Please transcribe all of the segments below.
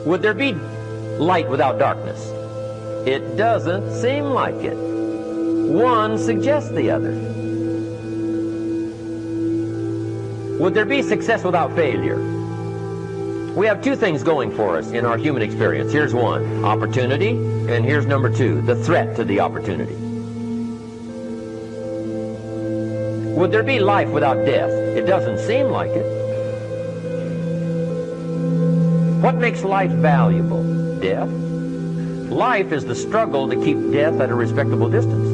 Would there be light without darkness? It doesn't seem like it. One suggests the other. Would there be success without failure? We have two things going for us in our human experience. Here's one, opportunity, and here's number two, the threat to the opportunity. Would there be life without death? It doesn't seem like it. What makes life valuable? Death. Life is the struggle to keep death at a respectable distance.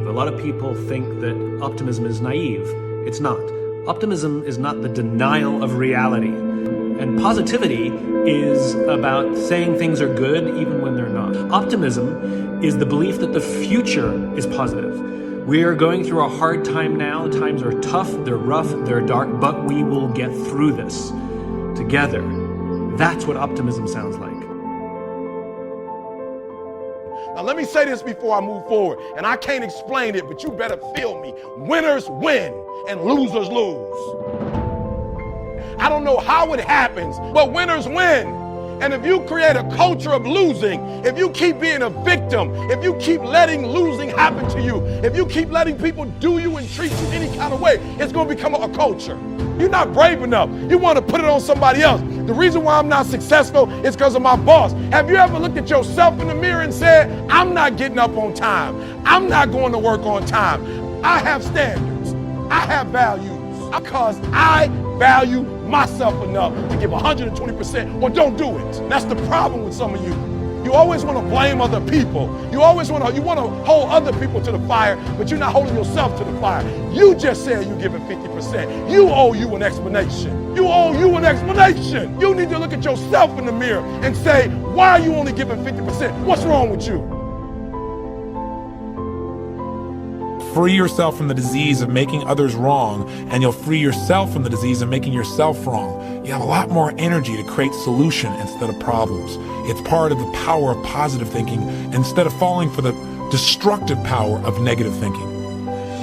A lot of people think that optimism is naive. It's not. Optimism is not the denial of reality. And positivity is about saying things are good even when they're not. Optimism is the belief that the future is positive. We are going through a hard time now. The times are tough, they're rough, they're dark, but we will get through this together. That's what optimism sounds like. Now let me say this before I move forward, and I can't explain it, but you better feel me. Winners win and losers lose. I don't know how it happens, but winners win. And if you create a culture of losing, if you keep being a victim, if you keep letting losing happen to you, if you keep letting people do you and treat you any kind of way, it's going to become a culture. You're not brave enough. You want to put it on somebody else. The reason why I'm not successful is because of my boss. Have you ever looked at yourself in the mirror and said, I'm not getting up on time. I'm not going to work on time. I have standards. I have values because I value myself enough to give 120% or don't do it. That's the problem with some of you. You always want to blame other people. You want to hold other people to the fire, but you're not holding yourself to the fire. You just said you're giving 50%. You owe you an explanation. You owe you an explanation. You need to look at yourself in the mirror and say, why are you only giving 50%? What's wrong with you? Free yourself from the disease of making others wrong, and you'll free yourself from the disease of making yourself wrong. You have a lot more energy to create solution instead of problems. It's part of the power of positive thinking instead of falling for the destructive power of negative thinking.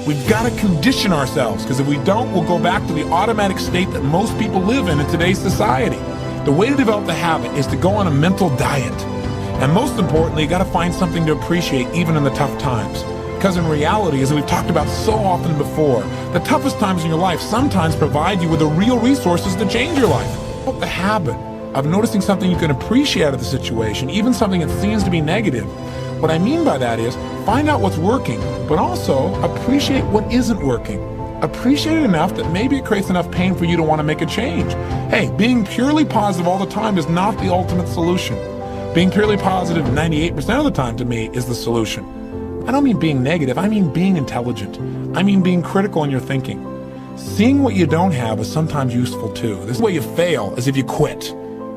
We've got to condition ourselves, because if we don't, we'll go back to the automatic state that most people live in today's society. The way to develop the habit is to go on a mental diet. And most importantly, you got to find something to appreciate even in the tough times. Because in reality, as we've talked about so often before, the toughest times in your life sometimes provide you with the real resources to change your life. The habit of noticing something you can appreciate out of the situation, even something that seems to be negative. What I mean by that is, find out what's working, but also appreciate what isn't working. Appreciate it enough that maybe it creates enough pain for you to want to make a change. Hey, being purely positive all the time is not the ultimate solution. Being purely positive 98% of the time to me is the solution. I don't mean being negative, I mean being intelligent. I mean being critical in your thinking. Seeing what you don't have is sometimes useful too. This is the way you fail, is if you quit.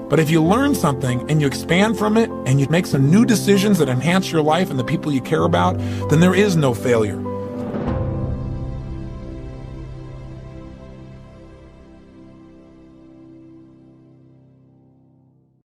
But if you learn something and you expand from it and you make some new decisions that enhance your life and the people you care about, then there is no failure.